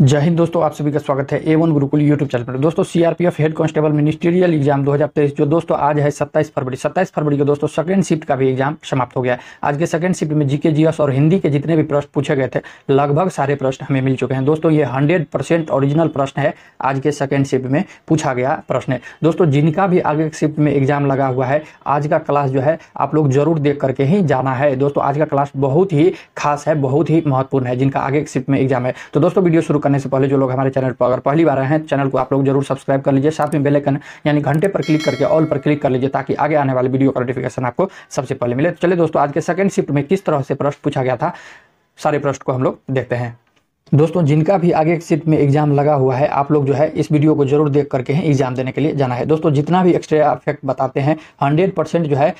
जय हिंद दोस्तों, आप सभी का स्वागत है A1 गुरुकुल यूट्यूब चैनल पर। दोस्तों CRPF head constable ministerial exam 2023 जो दोस्तों आज है 27 फरवरी को दोस्तों सेकंड शिफ्ट का भी एग्जाम समाप्त हो गया है। आज के सेकंड शिफ्ट में जीके जीएस और हिंदी के जितने भी प्रश्न पूछे गए थे लगभग सारे प्रश्न हमें मिल चुके हैं। दोस्तों ये 100% ओरिजिनल प्रश्न है, आज के सेकंड शिफ्ट में पूछा गया प्रश्न है। दोस्तों जिनका भी आगे शिफ्ट में एग्जाम लगा हुआ है, आज का क्लास जो है आप लोग जरूर देख करके ही जाना है। दोस्तों आज का क्लास बहुत ही खास है, बहुत ही महत्वपूर्ण है जिनका आगे शिफ्ट में एग्जाम है। तो दोस्तों वीडियो शुरू करने से पहले जो लोग हमारे चैनल पर अगर पहली बार आए हैं, चैनल को आप लोग जरूर सब्सक्राइब कर लीजिए, साथ में बेल आइकन यानी घंटे पर क्लिक करके ऑल पर क्लिक कर लीजिए ताकि आगे आने वाले वीडियो का नोटिफिकेशन आपको सबसे पहले मिले। तो चलिए दोस्तों आज के सेकंड शिफ्ट में किस तरह से प्रश्न पूछा गया था, सारे प्रश्न को हम लोग देखते हैं। दोस्तों जिनका भी आगे शिफ्ट में एग्जाम लगा हुआ है, आप लोग जो है इस वीडियो को जरूर देख करके ही एग्जाम देने के लिए जाना है। दोस्तों जितना भी एक्स्ट्रा इफेक्ट बताते हैं 100% जो है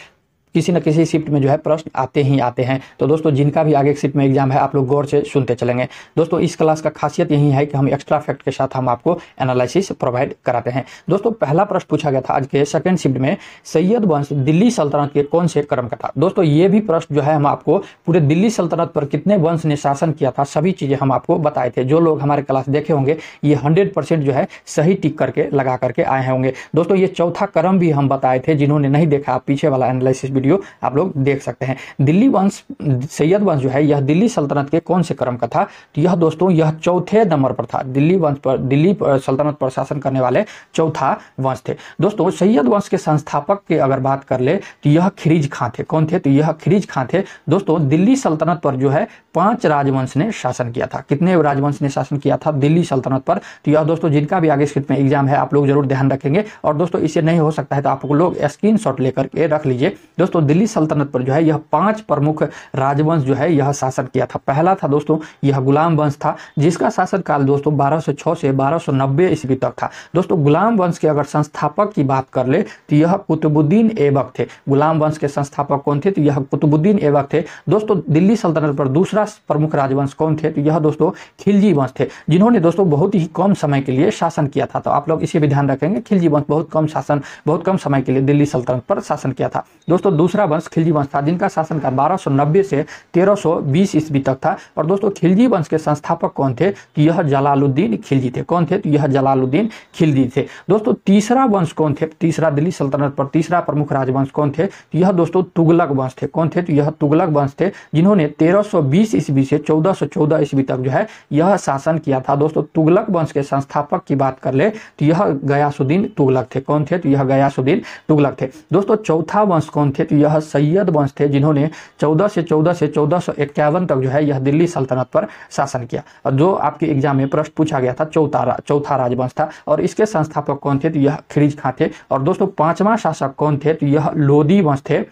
किसी न किसी शिफ्ट में जो है प्रश्न आते ही आते हैं। तो दोस्तों जिनका भी आगे शिफ्ट में एग्जाम है आप लोग गौर से सुनते चलेंगे। दोस्तों इस क्लास का खासियत यही है कि हम एक्स्ट्रा फैक्ट के साथ हम आपको एनालिसिस प्रोवाइड कराते हैं। दोस्तों पहला प्रश्न पूछा गया था आज के सेकंड शिफ्ट में, सैयद वंश दिल्ली सल्तनत के कौन से क्रम का था। दोस्तों ये भी प्रश्न जो है हम आपको पूरे दिल्ली सल्तनत पर कितने वंश ने शासन किया था सभी चीजें हम आपको बताए थे। जो लोग हमारे क्लास देखे होंगे ये 100% जो है सही टिक करके लगा करके आए होंगे। दोस्तों ये चौथा क्रम भी हम बताए थे, जिन्होंने नहीं देखा आप पीछे वाला एनालिसिस वीडियो आप लोग देख सकते हैं। दिल्ली वंश सैयद वंश जो है यह दिल्ली सल्तनत के कौन से क्रम का था, तो यह दोस्तों यह चौथे नंबर पर था। दिल्ली वंश पर दिल्ली सल्तनत पर शासन करने वाले चौथा वंश थे। दोस्तों सैयद वंश के संस्थापक की अगर बात कर ले तो यह खिरिज खां थे। कौन थे, तो यह खिरिज खां थे। दोस्तों दिल्ली सल्तनत पर जो है 5 राजवंश ने शासन किया था। कितने राजवंश ने शासन किया था दिल्ली सल्तनत पर, तो यह दोस्तों जिनका भी आगे स्क्रिप्ट में एग्जाम है आप लोग जरूर ध्यान रखेंगे। और दोस्तों इससे नहीं हो सकता है तो आप लोग स्क्रीनशॉट लेकर के रख लीजिए। दोस्तों दिल्ली सल्तनत पर जो है यह 5 प्रमुख राजवंश जो है यह शासन किया था। पहला था दोस्तों यह गुलाम वंश था, जिसका शासन काल दोस्तों 1206 से 1290 ईस्वी तक था। दोस्तों गुलाम वंश के अगर संस्थापक की बात कर ले तो यह कुतुबुद्दीन ऐबक थे। गुलाम वंश के संस्थापक कौन थे, तो यह कुतुबुद्दीन ऐबक थे। दोस्तों दिल्ली सल्तनत पर दूसरा प्रमुख राजवंश कौन थे, तो यह दोस्तों खिलजी वंश थे, जिन्होंने दोस्तों बहुत ही कम समय के लिए शासन किया था। तो आप लोग इसे भी ध्यान रखेंगे, खिलजी वंश बहुत कम समय के लिए दिल्ली सल्तनत पर शासन किया था। दोस्तों दूसरा वंश खिलजी वंश था, जिनका शासन काल 1290 से 1320 ईस्वी तक था। और दोस्तों खिलजी वंश के संस्थापक कौन थे, तो यह जलालुद्दीन खिलजी थे। कौन थे, तो यह जलालुद्दीन खिलजी थे। दोस्तों तीसरा वंश कौन थे, तीसरा दिल्ली सल्तनत पर तीसरा प्रमुख राजवंश कौन थे, तो यह दोस्तों तुगलक वंश थे। कौन थे, तो यह तुगलक वंश थे, जिन्होंने 1320 ईस्वी से 1414 ईस्वी तक जो है यह शासन किया था। दोस्तों तुगलक वंश के संस्थापक की बात कर ले तो यह गयासुद्दीन तुगलक थे। कौन थे, तो यह गयासुद्दीन तुगलक थे। दोस्तों चौथा वंश कौन थे, तो यह सैयद वंश थे, जिन्होंने 1414 से 1451 तक जो है यह दिल्ली सल्तनत पर शासन किया। और जो आपके एग्जाम में प्रश्न पूछा गया था चौथा राजवंश था, और इसके संस्थापक कौन थे, तो यह खिरिज खां थे। और दोस्तों पांचवा शासक कौन थे, तो यह लोदी वंश थे।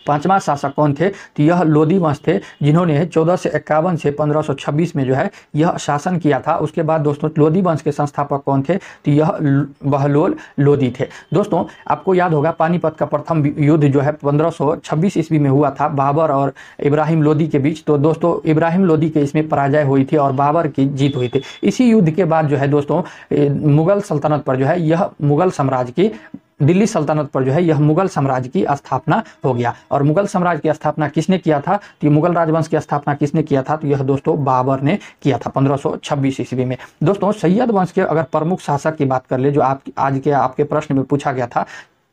पांचवा शासक कौन थे, तो यह लोदी वंश थे, जिन्होंने 1451 से 1526 में जो है यह शासन किया था। उसके बाद दोस्तों लोदी वंश के संस्थापक कौन थे, तो यह बहलोल लोदी थे। दोस्तों आपको याद होगा पानीपत का प्रथम युद्ध जो है 1526 ईस्वी में हुआ था बाबर और इब्राहिम लोदी के बीच। तो दोस्तों इब्राहिम लोदी के इसमें पराजय हुई थी और बाबर की जीत हुई थी। इसी युद्ध के बाद जो है दोस्तों मुगल सल्तनत पर जो है यह मुगल साम्राज्य की दिल्ली सल्तनत पर जो है यह मुगल साम्राज्य की स्थापना हो गया। और मुगल साम्राज्य की स्थापना किसने किया था, तो मुगल राजवंश की स्थापना किसने किया था, तो यह दोस्तों बाबर ने किया था 1526 ईस्वी में। दोस्तों सैयद वंश के अगर प्रमुख शासक की बात कर ले, जो आज के आपके प्रश्न में पूछा गया था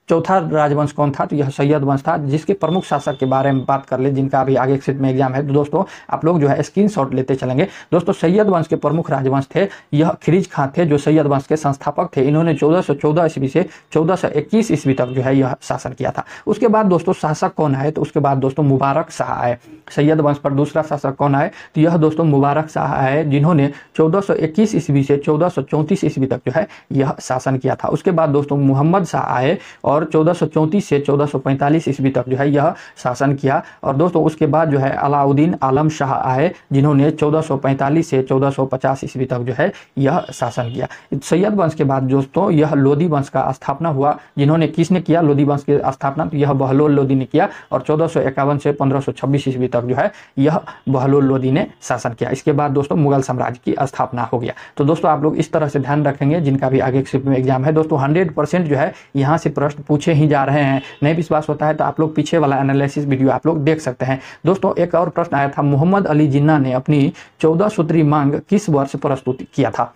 चौथा राजवंश कौन था, तो यह सैयद वंश था। जिसके प्रमुख शासक के बारे में बात कर ले, जिनका अभी आगे शिफ्ट में एग्जाम है, तो दोस्तों आप लोग जो है स्क्रीनशॉट लेते चलेंगे। दोस्तों सैयद वंश के प्रमुख राजवंश थे यह खिरिज खां थे, जो सैयद वंश के संस्थापक थे। इन्होंने 1414 ईस्वी से 1421 ईस्वी तक जो है यह शासन किया था। उसके बाद दोस्तों शासक कौन आए, तो उसके बाद दोस्तों मुबारक शाह आए। सैयद वंश पर दूसरा शासक कौन आए, तो यह दोस्तों मुबारक शाह आए, जिन्होंने 1421 ईस्वी से 1434 ईस्वी तक जो है यह शासन किया था। उसके बाद दोस्तों मोहम्मद शाह आए और 1434 से 1445 ईस्वी तक जो है यह शासन किया। और दोस्तों उसके बाद जो है अलाउद्दीन आलम शाह आए, जिन्होंने 1445 से 1450 ईस्वी तक जो है यह शासन किया। सैयद वंश के बाद दोस्तों यह लोदी वंश का स्थापना हुआ, जिन्होंने किसने किया लोदी वंश की स्थापना, तो यह बहलोल लोदी ने किया। और 1451 से 1526 ईस्वी तक जो है यह बहलोल लोदी ने शासन किया। इसके बाद दोस्तों मुगल साम्राज्य की स्थापना हो गया। तो दोस्तों आप लोग इस तरह से ध्यान रखेंगे, जिनका भी आगे शिफ्ट में एग्जाम है दोस्तों 100% जो है यहाँ से प्रश्न दोस्तों पूछे ही जा रहे हैं। नहीं विश्वास होता है तो आप लोग पीछे वाला एनालिसिस वीडियो आप लोग देख सकते हैं। दोस्तों एक और प्रश्न आया था, मोहम्मद अली जिन्ना ने अपनी 14 सूत्री मांग किस वर्ष प्रस्तुत किया था?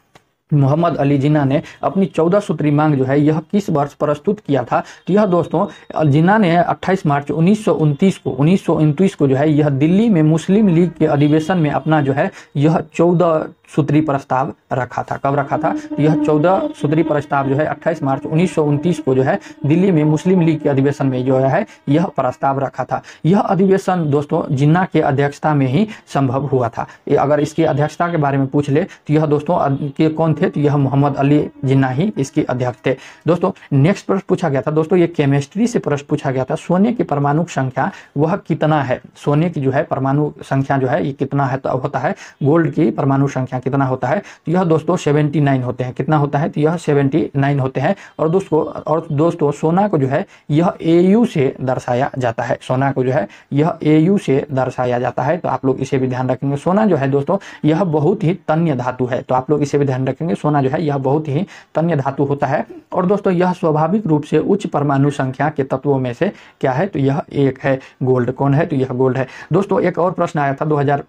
मोहम्मद अली जिन्ना ने अपनी 14 सूत्री मांग जो है यह किस वर्ष प्रस्तुत किया था? तो यह दोस्तों जिन्ना ने 28 मार्च 1929 को जो है यह दिल्ली में मुस्लिम लीग के अधिवेशन में अपना जो है यह 14 सूत्री प्रस्ताव रखा था। कब रखा था? यह 14 सूत्री प्रस्ताव जो है 28 मार्च 1929 को जो है दिल्ली में मुस्लिम लीग के अधिवेशन में जो है यह प्रस्ताव रखा था। यह अधिवेशन दोस्तों जिन्ना के अध्यक्षता में ही संभव हुआ था। अगर इसकी अध्यक्षता के बारे में पूछ ले तो यह दोस्तों के कौन थे? तो यह मोहम्मद अली जिन्ना ही इसके अध्यक्ष थे। दोस्तों नेक्स्ट प्रश्न पूछा गया था, दोस्तों ये केमिस्ट्री से प्रश्न पूछा गया था, सोने की परमाणु संख्या वह कितना है? सोने की जो है परमाणु संख्या जो है ये कितना है? तो होता है गोल्ड की परमाणु संख्या कितना होता है? तो यह दोस्तों 79 होते हैं। कितना होता है? तो यह 79 होते हैं। और दोस्तों सोना को जो है यह AU से दर्शाया जाता है। सोना को जो है यह AU से दर्शाया जाता है, तो आप लोग इसे भी ध्यान रखेंगे। सोना जो है दोस्तों यह बहुत ही तन्य धातु है, तो आप लोग इसे भी ध्यान रखेंगे। सोना जो है यह बहुत ही तन्य धातु होता है। और दोस्तों यह स्वाभाविक रूप से उच्च परमाणु संख्या के तत्वों में से क्या है? तो यह एक है गोल्ड। कौन है? तो यह गोल्ड है। दोस्तों एक और प्रश्न आया था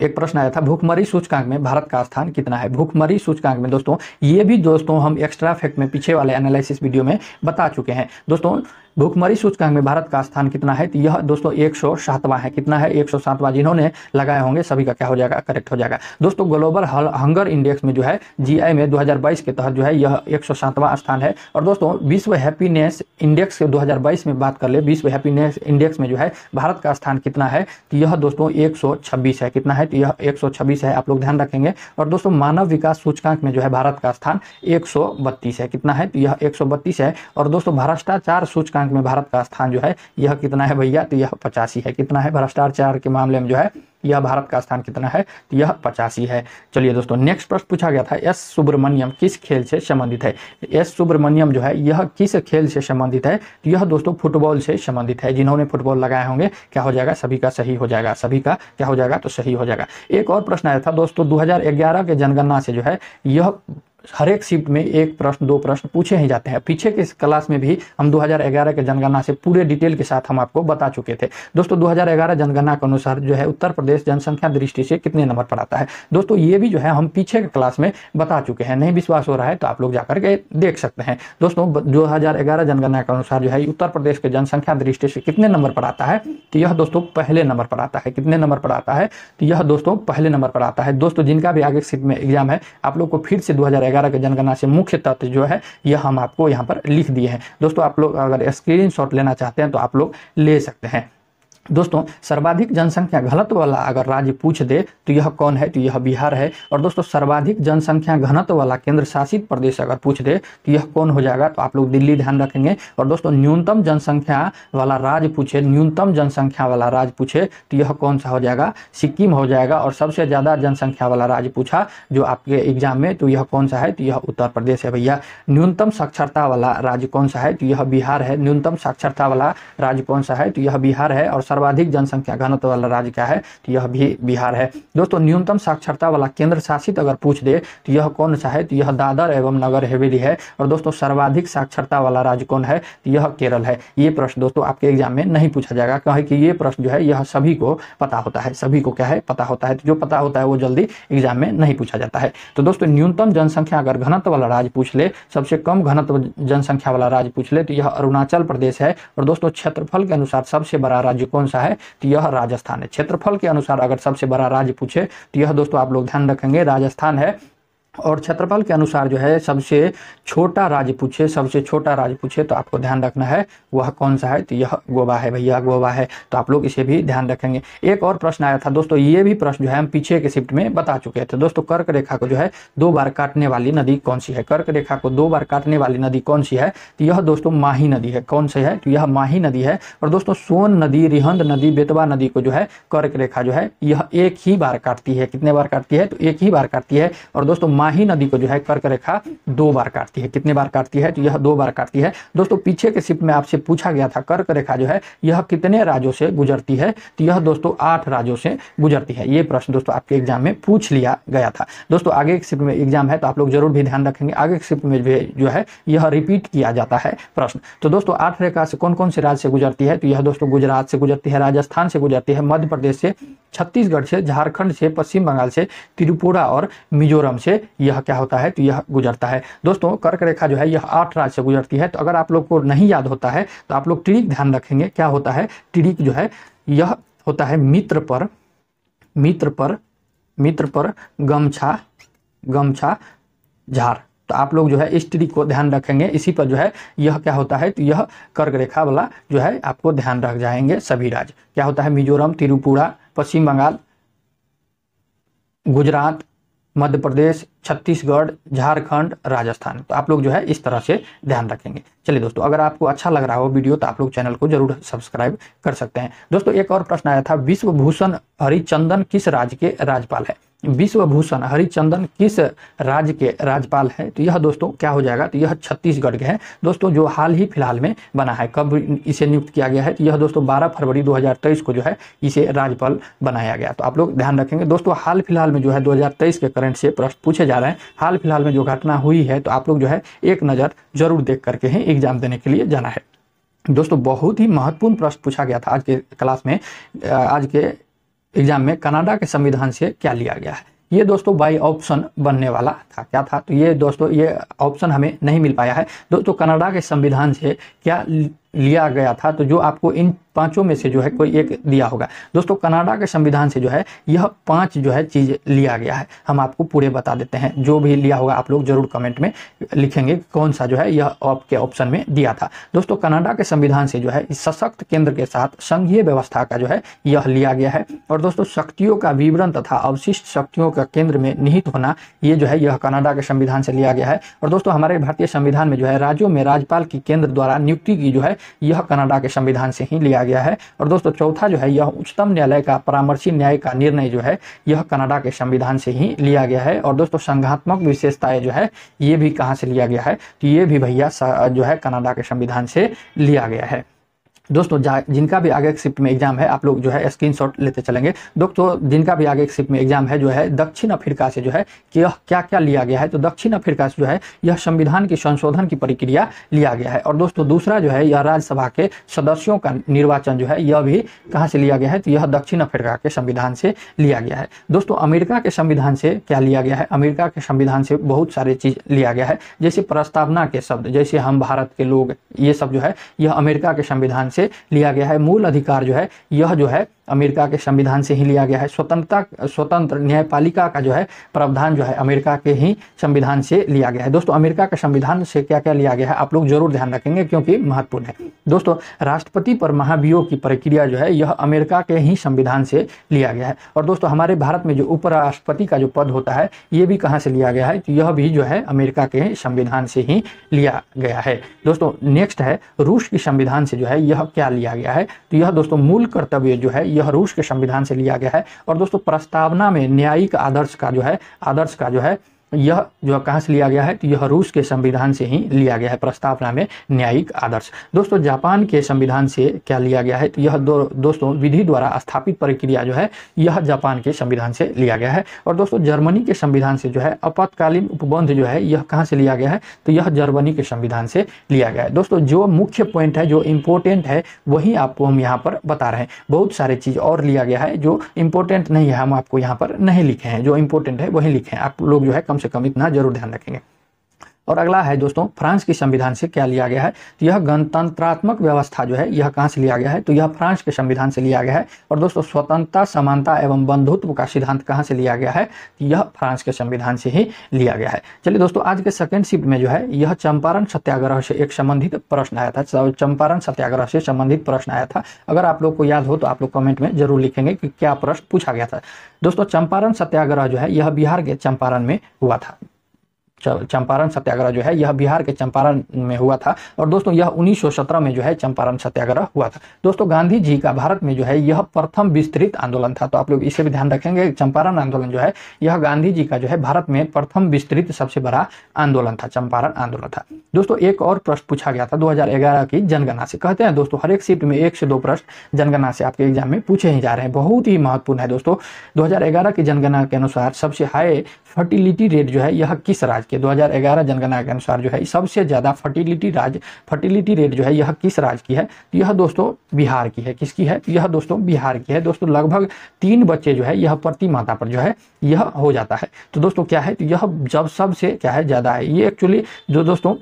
एक प्रश्न आया था, भूखमरी सूचकांक में भारत का स्थान कितना है? भूखमरी सूचकांक में दोस्तों ये भी दोस्तों हम एक्स्ट्रा फैक्ट में पीछे वाले एनालिसिस वीडियो में बता चुके हैं। दोस्तों भूखमरी सूचकांक में भारत का स्थान कितना है? तो यह दोस्तों 107वां है। कितना है? 107वां। जिन्होंने लगाए होंगे सभी का क्या हो जाएगा? करेक्ट हो जाएगा। दोस्तों ग्लोबल हंगर इंडेक्स में जो है GI में 2022 के तहत जो है यह 107वां स्थान है। और दोस्तों विश्व हैप्पीनेस इंडेक्स के 2022 में बात कर ले, विश्व हैप्पीनेस इंडेक्स में जो है भारत का स्थान कितना है? तो यह दोस्तों 126 है। कितना है? तो यह 126 है, आप लोग ध्यान रखेंगे। और दोस्तों मानव विकास सूचकांक में जो है भारत का स्थान 132 है। कितना है? तो यह 132 है। और दोस्तों भ्रष्टाचार सूचकांक में भारत का स्थान जो है यह कितना है भैया? तो यह 85 है। कितना है? भ्रष्टाचार के मामले में जो है यह भारत का स्थान कितना है? तो यह 85 है। चलिए दोस्तों नेक्स्ट प्रश्न पूछा गया था, एस सुब्रमण्यम किस खेल से संबंधित है? एस सुब्रमण्यम जो है यह किस खेल से संबंधित है? तो यह दोस्तों फुटबॉल से संबंधित है। जिन्होंने फुटबॉल लगाए होंगे क्या हो जाएगा? सभी का सही हो जाएगा। सभी का क्या हो जाएगा? तो सही हो जाएगा। एक और प्रश्न आया था दोस्तों 2011 के जनगणना से जो है यह हर एक शिफ्ट में एक प्रश्न 2 प्रश्न पूछे ही जाते हैं। पीछे के क्लास में भी हम 2011 के जनगणना से पूरे डिटेल के साथ हम आपको बता चुके थे। दोस्तों 2011 जनगणना के अनुसार जो है उत्तर प्रदेश जनसंख्या दृष्टि से कितने नंबर पर आता है? दोस्तों ये भी जो है हम पीछे के क्लास में बता चुके हैं। नहीं विश्वास हो रहा है तो आप लोग जाकर के देख सकते हैं। दोस्तों 2011 जनगणना के अनुसार जो है उत्तर प्रदेश के जनसंख्या दृष्टि से कितने नंबर पर आता है? तो यह दोस्तों पहले नंबर पर आता है। कितने नंबर पर आता है? तो यह दोस्तों पहले नंबर पर आता है। दोस्तों जिनका भी आगे शिफ्ट में एग्जाम है आप लोग को फिर से 2011 के जनगणना से मुख्य तथ्य जो है यह हम आपको यहाँ पर लिख दिए हैं। दोस्तों आप लोग अगर स्क्रीनशॉट लेना चाहते हैं तो आप लोग ले सकते हैं। दोस्तों सर्वाधिक जनसंख्या घनत्व वाला अगर राज्य पूछ दे तो यह कौन है? तो यह बिहार है। और दोस्तों सर्वाधिक जनसंख्या घनत्व वाला केंद्र शासित प्रदेश अगर पूछ दे तो यह कौन हो जाएगा? तो आप लोग दिल्ली ध्यान रखेंगे। और दोस्तों न्यूनतम जनसंख्या वाला राज्य पूछे, न्यूनतम जनसंख्या वाला राज्य पूछे तो यह कौन सा हो जाएगा? सिक्किम हो जाएगा। और सबसे ज्यादा जनसंख्या वाला राज्य पूछा जो आपके एग्जाम में तो यह कौन सा है? तो यह उत्तर प्रदेश है भैया। न्यूनतम साक्षरता वाला राज्य कौन सा है? तो यह बिहार है। न्यूनतम साक्षरता वाला राज्य कौन सा है? तो यह बिहार है। और सर्वाधिक जनसंख्या घनत्व वाला राज्य क्या है? तो यह भी बिहार है। दोस्तों न्यूनतम साक्षरता वाला केंद्र शासित अगर पूछ दे तो यह कौन सा है? तो यह दादर एवं नगर हवेली है। और दोस्तों सर्वाधिक साक्षरता वाला राज्य कौन है? तो यह केरल है। ये प्रश्न दोस्तों आपके एग्जाम में नहीं पूछा जाएगा क्योंकि ये प्रश्न जो है यह सभी को पता होता है। सभी को क्या है? पता होता है। तो जो पता होता है वो जल्दी एग्जाम में नहीं पूछा जाता है। तो दोस्तों न्यूनतम जनसंख्या अगर घनत्व वाला राज्य पूछ ले, सबसे कम घनत्व जनसंख्या वाला राज्य पूछ ले तो यह अरुणाचल प्रदेश है। और दोस्तों क्षेत्रफल के अनुसार सबसे बड़ा राज्य कौन सा है? तो यह राजस्थान है। क्षेत्रफल के अनुसार अगर सबसे बड़ा राज्य पूछे तो यह दोस्तों आप लोग ध्यान रखेंगे राजस्थान है। और क्षेत्रफल के अनुसार जो है सबसे छोटा राज्य पूछे, सबसे छोटा राज्य पूछे तो आपको ध्यान रखना है वह कौन सा है? तो यह गोवा है भैया, गोवा है। तो आप लोग इसे भी ध्यान रखेंगे। एक और प्रश्न आया था दोस्तों, ये भी प्रश्न जो है हम पीछे के शिफ्ट में बता चुके थे। दोस्तों कर्क रेखा को जो है 2 बार काटने वाली नदी कौन सी है? कर्क रेखा को 2 बार काटने वाली नदी कौन सी है? तो यह दोस्तों माही नदी है। कौन सी है? तो यह माही नदी है। और दोस्तों सोन नदी, रिहंद नदी, बेतवा नदी को जो है कर्क रेखा जो है यह एक ही बार काटती है। कितने बार काटती है? तो एक ही बार काटती है। और दोस्तों माही नदी को जो है कर्क रेखा 2 बार काटती है। कितने बार काटती है? तो यह 2 बार काटती है। दोस्तों पीछे के शिफ्ट में आपसे पूछा गया था कर्क रेखा जो है यह कितने राज्यों से गुजरती है? तो यह दोस्तों 8 राज्यों से गुजरती है। ये प्रश्न दोस्तों आपके एग्जाम में पूछ लिया गया था। दोस्तों आगे के शिफ्ट में एग्जाम है तो आप लोग जरूर भी ध्यान रखेंगे, आगे के शिफ्ट में जो है यह रिपीट किया जाता है प्रश्न। तो दोस्तों 8 रेखा से कौन कौन से राज्य से गुजरती है? तो यह दोस्तों गुजरात से गुजरती है, राजस्थान से गुजरती है, मध्य प्रदेश से, छत्तीसगढ़ से, झारखंड से, पश्चिम बंगाल से, त्रिपुरा और मिजोरम से यह क्या होता है? तो यह गुजरता है। दोस्तों कर्क रेखा जो है यह 8 राज्य से गुजरती है। तो अगर आप लोग को नहीं याद होता है तो आप लोग ट्रिक ध्यान रखेंगे। क्या होता है? ट्रिक जो है यह होता है मित्र पर गमछा झार। तो आप लोग जो है इस ट्रिक को ध्यान रखेंगे, इसी पर जो है यह क्या होता है? तो यह कर्क रेखा वाला जो है आपको ध्यान रख जाएंगे सभी राज्य। क्या होता है? मिजोरम, त्रिपुरा, पश्चिम बंगाल, गुजरात, मध्य प्रदेश, छत्तीसगढ़, झारखंड, राजस्थान। तो आप लोग जो है इस तरह से ध्यान रखेंगे। चलिए दोस्तों, अगर आपको अच्छा लग रहा हो वीडियो तो आप लोग चैनल को जरूर सब्सक्राइब कर सकते हैं। दोस्तों एक और प्रश्न आया था, विश्वभूषण हरिचंदन किस राज्य के राज्यपाल है? विश्वभूषण हरिचंदन किस राज्य के राज्यपाल है? तो यह दोस्तों क्या हो जाएगा? तो यह छत्तीसगढ़ के हैं दोस्तों, जो हाल ही फिलहाल में बना है। कब इसे नियुक्त किया गया है? तो यह दोस्तों 12 फरवरी 2023 को जो है इसे राज्यपाल बनाया गया। तो आप लोग ध्यान रखेंगे। दोस्तों हाल फिलहाल में जो है 2023 के करंट से प्रश्न पूछे जा रहे हैं। हाल फिलहाल में जो घटना हुई है तो आप लोग जो है एक नज़र जरूर देख करके ही एग्जाम देने के लिए जाना है। दोस्तों बहुत ही महत्वपूर्ण प्रश्न पूछा गया था आज के क्लास में, आज के एग्जाम में। कनाडा के संविधान से क्या लिया गया है? ये दोस्तों बाई ऑप्शन बनने वाला था। क्या था? तो ये दोस्तों ये ऑप्शन हमें नहीं मिल पाया है। दोस्तों कनाडा के संविधान से क्या लिया गया था? तो जो आपको इन 5 में से जो है कोई एक दिया होगा। दोस्तों कनाडा के संविधान से जो है यह 5 जो है चीज़ लिया गया है। हम आपको पूरे बता देते हैं, जो भी लिया होगा आप लोग जरूर कमेंट में लिखेंगे कौन सा जो है यह आपके ऑप्शन में दिया था। दोस्तों कनाडा के संविधान से जो है सशक्त केंद्र के साथ संघीय व्यवस्था का जो है यह लिया गया है। और दोस्तों शक्तियों का विवरण तथा अवशिष्ट शक्तियों का केंद्र में निहित होना, ये जो है यह कनाडा के संविधान से लिया गया है। और दोस्तों हमारे भारतीय संविधान में जो है राज्यों में राज्यपाल की केंद्र द्वारा नियुक्ति की जो है यह कनाडा के संविधान से ही लिया गया है। और दोस्तों चौथा जो है यह उच्चतम न्यायालय का परामर्शी न्याय का निर्णय जो है यह कनाडा के संविधान से ही लिया गया है। और दोस्तों संघात्मक विशेषताएं जो है ये भी कहाँ से लिया गया है? तो ये भी भैया जो है कनाडा के संविधान से लिया गया है। दोस्तों जिनका भी आगे एक शिफ्ट में एग्जाम है आप लोग जो है स्क्रीनशॉट लेते चलेंगे। दोस्तों जिनका भी आगे एक शिफ्ट में एग्जाम है जो है दक्षिण अफ्रीका से जो है कि क्या क्या लिया गया है? तो दक्षिण अफ्रीका से जो है यह संविधान की संशोधन की प्रक्रिया लिया गया है। और दोस्तों दूसरा जो है यह राज्यसभा के सदस्यों का निर्वाचन जो है यह भी कहाँ से लिया गया है? तो यह दक्षिण अफ्रीका के संविधान से लिया गया है। दोस्तों अमेरिका के संविधान से क्या लिया गया है? अमेरिका के संविधान से बहुत सारे चीज लिया गया है, जैसे प्रस्तावना के शब्द, जैसे हम भारत के लोग, ये सब जो है यह अमेरिका के संविधान से लिया गया है। मूल अधिकार जो है यह जो है अमेरिका के संविधान से ही लिया गया है। स्वतंत्र न्यायपालिका का जो है प्रावधान जो है अमेरिका के ही संविधान से लिया गया है। दोस्तों अमेरिका के संविधान से क्या क्या लिया गया है आप लोग जरूर ध्यान रखेंगे क्योंकि महत्वपूर्ण है। दोस्तों राष्ट्रपति पर महाभियोग की प्रक्रिया जो है यह अमेरिका के ही संविधान से लिया गया है। और दोस्तों हमारे भारत में जो उपराष्ट्रपति का जो पद होता है ये भी कहाँ से लिया गया है? तो यह भी जो है अमेरिका के संविधान से ही लिया गया है। दोस्तों नेक्स्ट है रूस के संविधान से जो है यह क्या लिया गया है? तो यह दोस्तों मूल कर्तव्य जो है यह रूस के संविधान से लिया गया है। और दोस्तों प्रस्तावना में न्यायिक आदर्श का जो है यह जो कहाँ से लिया गया है? तो यह रूस के संविधान से ही लिया गया है, प्रस्तावना में न्यायिक आदर्श। दोस्तों जापान के संविधान से क्या लिया गया है? तो यह दोस्तों विधि द्वारा स्थापित प्रक्रिया जो है यह जापान के संविधान से लिया गया है। और दोस्तों जर्मनी के संविधान से जो है आपातकालीन उपबंध जो है यह कहाँ से लिया गया है? तो यह जर्मनी के संविधान से लिया गया है। दोस्तों जो मुख्य पॉइंट है, जो इंपॉर्टेंट है, वही आपको हम यहाँ पर बता रहे हैं। बहुत सारे चीज और लिया गया है जो इंपॉर्टेंट नहीं है, हम आपको यहाँ पर नहीं लिखे हैं। जो इंपॉर्टेंट है वही लिखे हैं। आप लोग जो है कम से कम इतना जरूर ध्यान रखेंगे। और अगला है दोस्तों फ्रांस के संविधान से क्या लिया गया है? तो यह गणतंत्रात्मक व्यवस्था जो है यह कहाँ से लिया गया है? तो यह फ्रांस के संविधान से लिया गया है। और दोस्तों स्वतंत्रता, समानता एवं बंधुत्व का सिद्धांत कहाँ से लिया गया है? तो यह फ्रांस के संविधान से ही लिया गया है। चलिए दोस्तों आज के सेकंड शिफ्ट में जो है यह चंपारण सत्याग्रह से एक संबंधित प्रश्न आया था। चंपारण सत्याग्रह से संबंधित प्रश्न आया था। अगर आप लोग को याद हो तो आप लोग कमेंट में जरूर लिखेंगे कि क्या प्रश्न पूछा गया था। दोस्तों चंपारण सत्याग्रह जो है यह बिहार के चंपारण में हुआ था। चंपारण सत्याग्रह जो है यह बिहार के चंपारण में हुआ था। और दोस्तों यह 1917 में जो है चंपारण सत्याग्रह हुआ था। दोस्तों गांधी जी का भारत में जो है यह प्रथम विस्तृत आंदोलन था, तो आप लोग इसे भी ध्यान रखेंगे। चंपारण आंदोलन जो है यह गांधी जी का जो है भारत में प्रथम विस्तृत सबसे बड़ा आंदोलन था, चंपारण आंदोलन था। दोस्तों एक और प्रश्न पूछा गया था 2011 की जनगणना से। कहते हैं दोस्तों हर एक शिफ्ट में 1 से 2 प्रश्न जनगणना से आपके एग्जाम में पूछे ही जा रहे हैं, बहुत ही महत्वपूर्ण है। दोस्तों 2011 की जनगणना के अनुसार सबसे हाई फर्टिलिटी रेट जो है यह किस राज्य के, 2011 जनगणना के अनुसार जो है सबसे ज्यादा फर्टिलिटी रेट जो है यह किस राज्य की है? तो यह दोस्तों बिहार की है। किसकी है? यह दोस्तों बिहार की है। दोस्तों लगभग 3 बच्चे जो है यह प्रति माता पर जो है यह हो जाता है। तो दोस्तों क्या है, तो यह जब सबसे क्या है ज्यादा है, ये एक्चुअली जो दोस्तों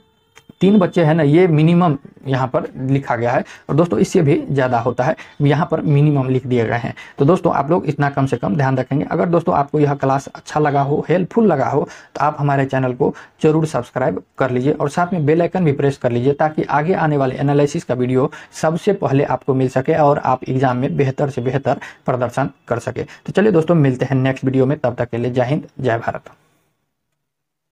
3 बच्चे हैं ना, ये मिनिमम यहाँ पर लिखा गया है। और दोस्तों इससे भी ज़्यादा होता है, यहाँ पर मिनिमम लिख दिए गए हैं। तो दोस्तों आप लोग इतना कम से कम ध्यान रखेंगे। अगर दोस्तों आपको यह क्लास अच्छा लगा हो, हेल्पफुल लगा हो, तो आप हमारे चैनल को जरूर सब्सक्राइब कर लीजिए और साथ में बेल आइकन भी प्रेस कर लीजिए, ताकि आगे आने वाले एनालिसिस का वीडियो सबसे पहले आपको मिल सके और आप एग्जाम में बेहतर से बेहतर प्रदर्शन कर सके। तो चलिए दोस्तों मिलते हैं नेक्स्ट वीडियो में, तब तक के लिए जय हिंद, जय भारत।